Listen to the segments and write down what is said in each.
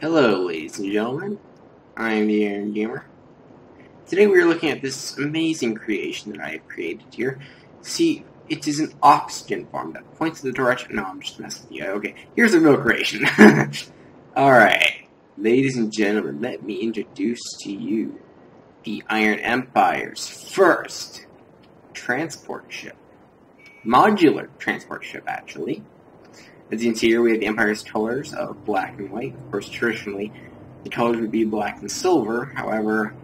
Hello, ladies and gentlemen. I'm the Iron Gamer. Today we are looking at this amazing creation that I have created here. See, it is an oxygen farm that points in the direction. No, I'm just messing with you. Okay, here's the real creation. Alright, ladies and gentlemen, let me introduce to you the Iron Empire's first transport ship. Modular transport ship, actually. As you can see here, we have the Empire's colors of black and white. Of course, traditionally, the colors would be black and silver. However,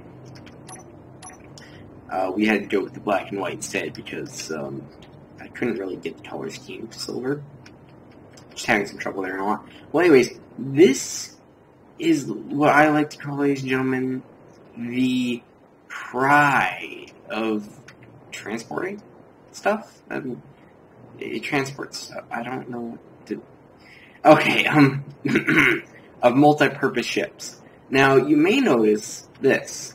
we had to go with the black and white instead because I couldn't really get the color scheme to silver. Just having some trouble there and all. Well, anyways, this is what I like to call, ladies and gentlemen, the pride of transporting stuff. It transports stuff. I don't know what to... Okay, of multi-purpose ships. Now, you may notice this.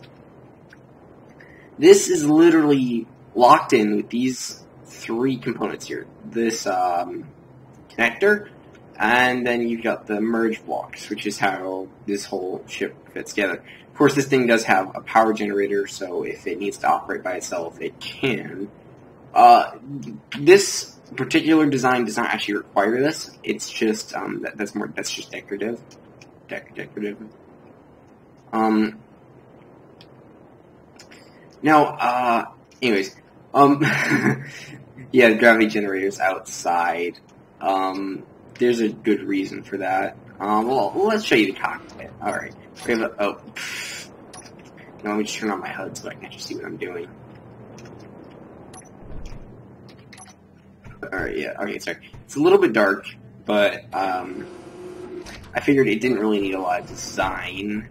This is literally locked in with these three components here. This connector, and then you've got the merge blocks, which is how this whole ship fits together. Of course, this thing does have a power generator, so if it needs to operate by itself, it can. This particular design does not actually require this. It's just that's just decorative. Decorative. Now, anyways, yeah, the gravity generator's outside. There's a good reason for that. Well, let's show you the cockpit. Alright. We have a, no, let me just turn on my HUD so I can actually see what I'm doing. Alright, yeah, okay, sorry. It's a little bit dark, but, I figured it didn't really need a lot of design.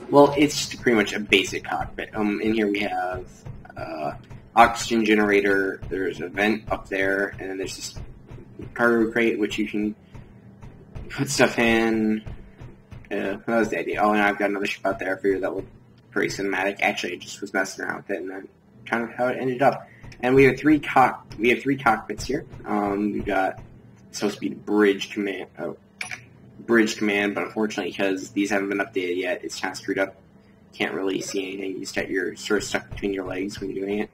Well, it's just pretty much a basic cockpit. In here we have, oxygen generator, there's a vent up there, and then there's this cargo crate, which you can put stuff in. That was the idea. Oh, and I've got another ship out there. I figured that looked pretty cinematic. Actually, I just was messing around with it, and then kind of how it ended up. And we have three cockpits here. We've got supposed to be the bridge command, but unfortunately, because these haven't been updated yet, it's kind of screwed up. Can't really see anything. You're sort of stuck between your legs when you're doing it.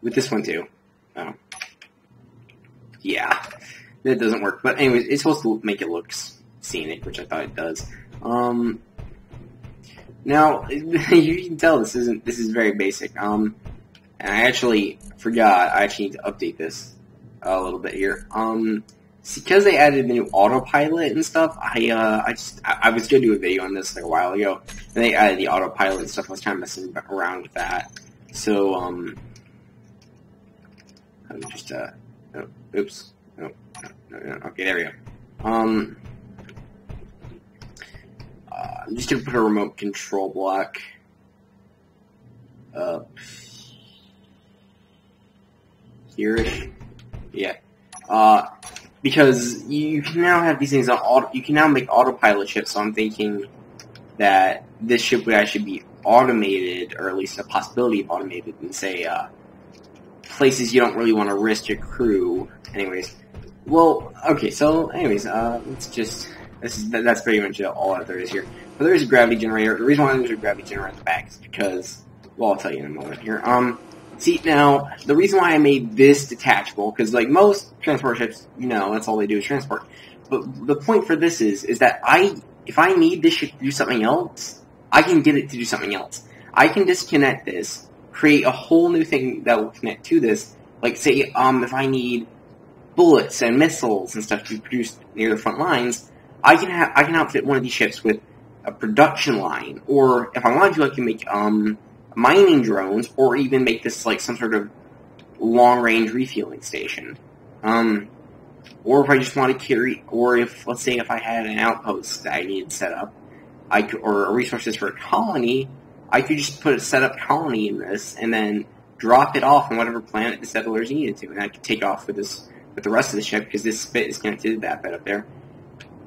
With this one too. Oh. Yeah, that doesn't work. But anyways, it's supposed to make it look scenic, which I thought it does. Now you can tell this is very basic. And I actually forgot. I actually need to update this a little bit here. Because they added the new Autopilot and stuff, I was gonna do a video on this like a while ago, and they added the Autopilot and stuff. I was kind of messing around with that. So, I'm just oh, oops, no, okay, there we go. I'm just gonna put a remote control block up here-ish. Yeah. Because you can now have these things on you can now make autopilot ships, so I'm thinking that this ship would actually be automated, or at least a possibility of automated, in, say, places you don't really want to risk your crew. Anyways. Well, okay, so, anyways, let's just, that's pretty much all that there is here. But there is a gravity generator. The reason why there's a gravity generator at the back is because, well, I'll tell you in a moment here. See, now, the reason why I made this detachable, because, like, most transport ships, you know, that's all they do is transport. But the point for this is that if I need this ship to do something else, I can get it to do something else. I can disconnect this, create a whole new thing that will connect to this. Like, say, if I need bullets and missiles and stuff to be produced near the front lines, I can outfit one of these ships with a production line. Or, if I wanted to, I can make, mining drones, or even make this like some sort of long-range refueling station. Or if I just want to carry, or if, let's say, if I had an outpost that I needed set up, or resources for a colony, I could just put a set-up colony in this, and then drop it off on whatever planet the settlers needed to, and I could take off with the rest of the ship, because this bit is connected to that bit up there.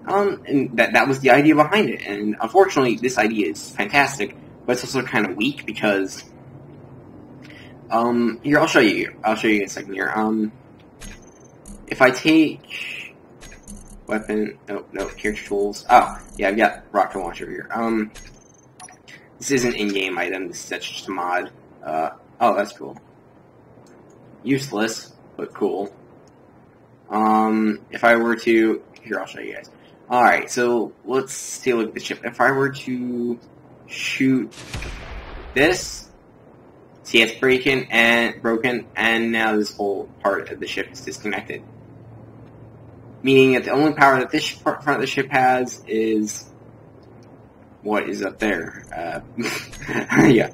And that was the idea behind it, and unfortunately, this idea is fantastic, but it's also kind of weak because, here, I'll show you in a second here. If I take weapon. No, character tools. Oh, yeah, I've got rocket launcher here. This isn't in-game item. This is just a mod. Oh, that's cool. Useless, but cool. If I were to... Here, I'll show you guys. Alright, so let's take a look at the ship. If I were to shoot this, see it's broken, and now this whole part of the ship is disconnected. Meaning that the only power that this front of the ship has is what is up there. Yeah.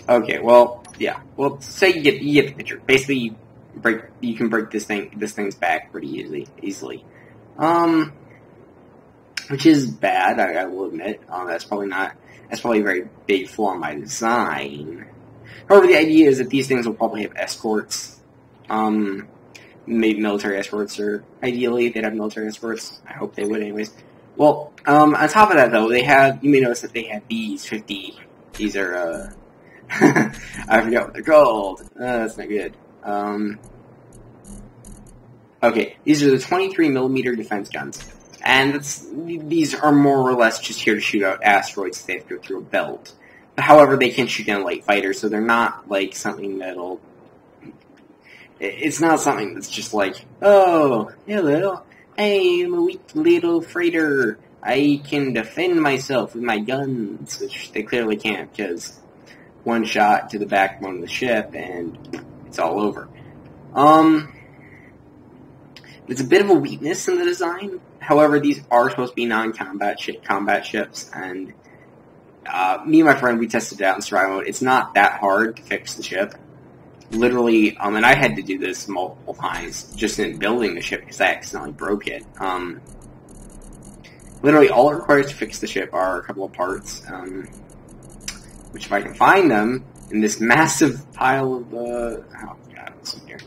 Okay, well, yeah. Well, say you get the picture. Basically, you can break this thing's back pretty easily. Which is bad, I will admit. That's probably a very big flaw in my design. However, the idea is that these things will probably have escorts. Maybe military escorts, or ideally they'd have military escorts. I hope they would anyways. Well, on top of that though, you may notice that they have these 50, these are, I forgot what they're called. That's not good. Okay, these are the 23mm defense guns. And these are more or less just here to shoot out asteroids. They have to go through a belt. But however, they can shoot down light fighters, so they're not like something that'll... It's not something that's just like, oh, hello, I'm a weak little freighter. I can defend myself with my guns, which they clearly can't, because one shot to the backbone of the ship, and it's all over. There's a bit of a weakness in the design. However, these are supposed to be non-combat combat ships, and me and my friend, we tested it out in survival mode. It's not that hard to fix the ship. Literally, and I had to do this multiple times just in building the ship because I accidentally broke it. Literally, all it requires to fix the ship are a couple of parts, which if I can find them in this massive pile of, oh god, what's in here?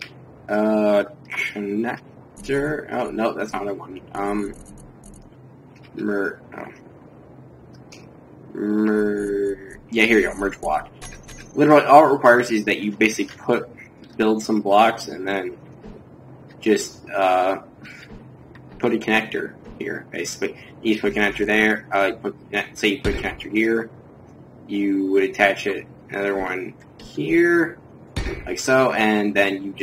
Connector. Oh, no, that's not what I wanted. Yeah, here you go, merge block. Literally, all it requires is that you basically build some blocks and then just, put a connector here, basically. You put a connector there, say you put a connector here, you would attach another one here, like so, and then you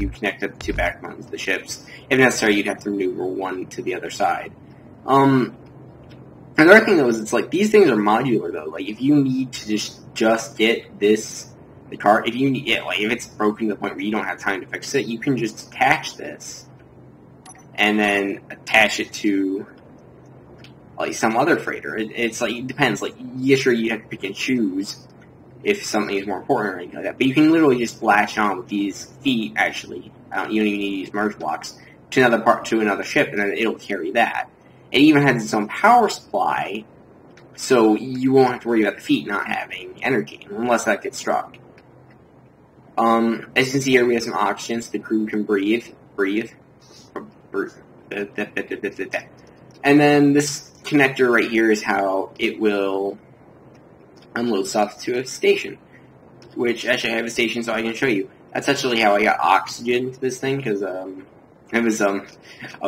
connect up the two backbones of the ships. If necessary, you'd have to maneuver one to the other side. Another thing though is it's like these things are modular though. Like if you need to just get the car, if it's broken to the point where you don't have time to fix it, you can just attach this and then attach it to like some other freighter. It's like it depends. Like yeah, sure you have to pick and choose if something is more important or anything like that. But you can literally just latch on with these feet. Actually, you don't even need to use merge blocks to another ship, and then it'll carry that. It even has its own power supply, so you won't have to worry about the feet not having energy, unless that gets struck. As you can see here, we have some oxygen, so the crew can breathe. And then this connector right here is how it will unload stuff to a station, which actually I have a station so I can show you. That's actually how I got oxygen to this thing, because, I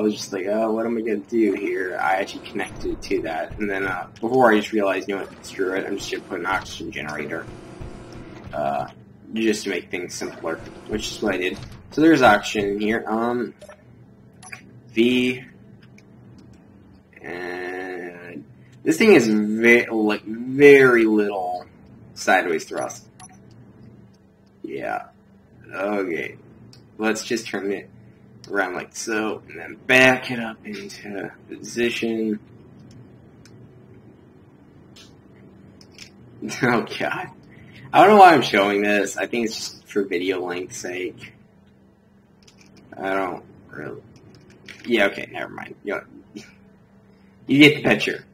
was just like, oh, what am I going to do here? I actually connected it to that, and then, before I just realized, you know what, screw it, I'm just going to put an oxygen generator, just to make things simpler, which is what I did. So there's oxygen in here, and this thing is very little sideways thrust. Yeah. Okay. Let's just turn it around like so, and then back it up into position. Oh god. I don't know why I'm showing this. I think it's just for video length's sake. I don't really... Yeah, okay, never mind. You get the picture.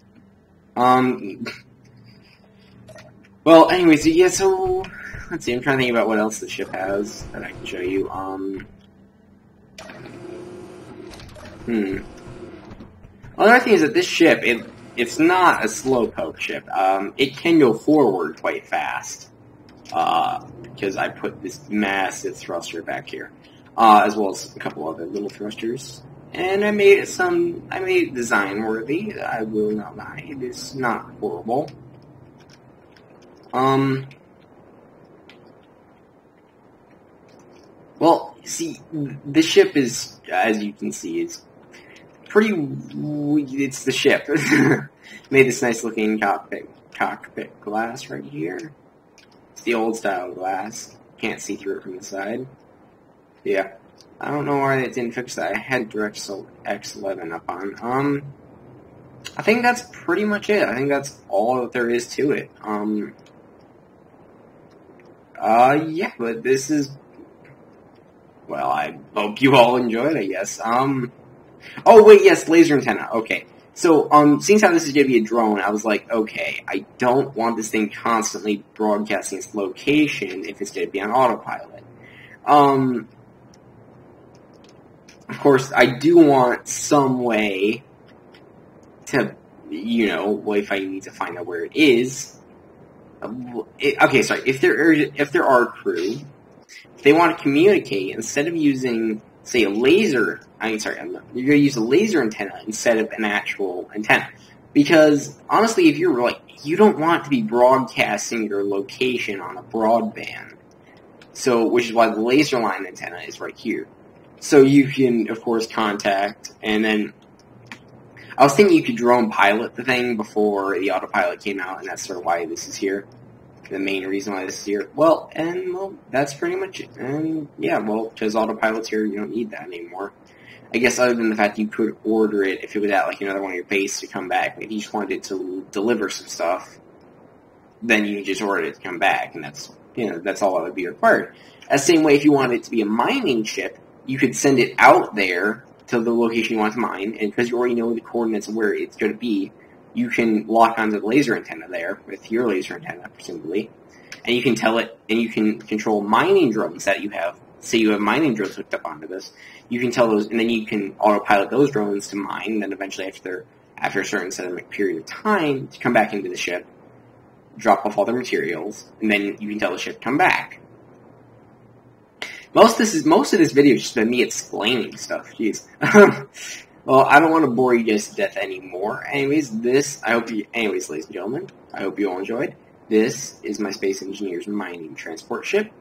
Well, anyways, yeah, so... Let's see, I'm trying to think about what else the ship has that I can show you. Another thing is that this ship, it's not a slowpoke ship. It can go forward quite fast. Because I put this massive thruster back here. As well as a couple other little thrusters. And I made it design worthy. I will not lie. It is not horrible. Well, see, the ship is, as you can see, it's the ship. Made this nice looking cockpit glass right here. It's the old style glass. Can't see through it from the side. Yeah. I don't know why it didn't fix that. I had DirectX 11 up on. I think that's pretty much it. I think that's all that there is to it. Yeah, but this is, well, I hope you all enjoyed, I guess. Oh wait, yes, laser antenna. Okay. So, seeing how this is going to be a drone, I was like, okay, I don't want this thing constantly broadcasting its location if it's going to be on autopilot. Of course, I do want some way to, you know, if I need to find out where it is. Okay, sorry. If there are crew, if they want to communicate, instead of using, say, you're going to use a laser antenna instead of an actual antenna. Because, honestly, if you're like, you don't want to be broadcasting your location on a broadband. So, which is why the laser line antenna is right here. So you can, of course, contact, and then, I was thinking you could drone pilot the thing before the autopilot came out, and that's sort of why this is here. The main reason why this is here. Well, that's pretty much it. And, yeah, well, because autopilot's here, you don't need that anymore. I guess other than the fact you could order it if it was at, like, another one of your base to come back. If you just wanted it to deliver some stuff, then you just order it to come back, and that's, you know, that's all that would be required. The same way if you wanted it to be a mining ship, you could send it out there to the location you want to mine, and because you already know the coordinates of where it's going to be, you can lock onto the laser antenna there, with your laser antenna, presumably, and you can tell it, and you can control mining drones that you have. Say you have mining drones hooked up onto this, you can tell those, and then you can autopilot those drones to mine, and then eventually after a certain set of period of time, to come back into the ship, drop off all their materials, and then you can tell the ship to come back. Most of this video is just been me explaining stuff. Jeez. Well, I don't want to bore you guys to death anymore. Anyways, ladies and gentlemen, I hope you all enjoyed. This is my Space Engineer's mining transport ship.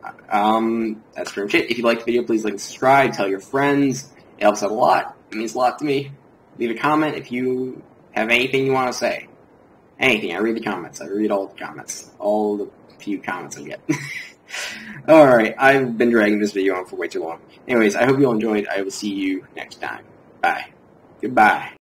That's pretty much it. If you liked the video, please like and subscribe. Tell your friends. It helps out a lot. It means a lot to me. Leave a comment if you have anything you want to say. Anything. I read the comments. I read all the comments. All the few comments I get. Alright, I've been dragging this video on for way too long. Anyways, I hope you all enjoyed. I will see you next time. Bye. Goodbye.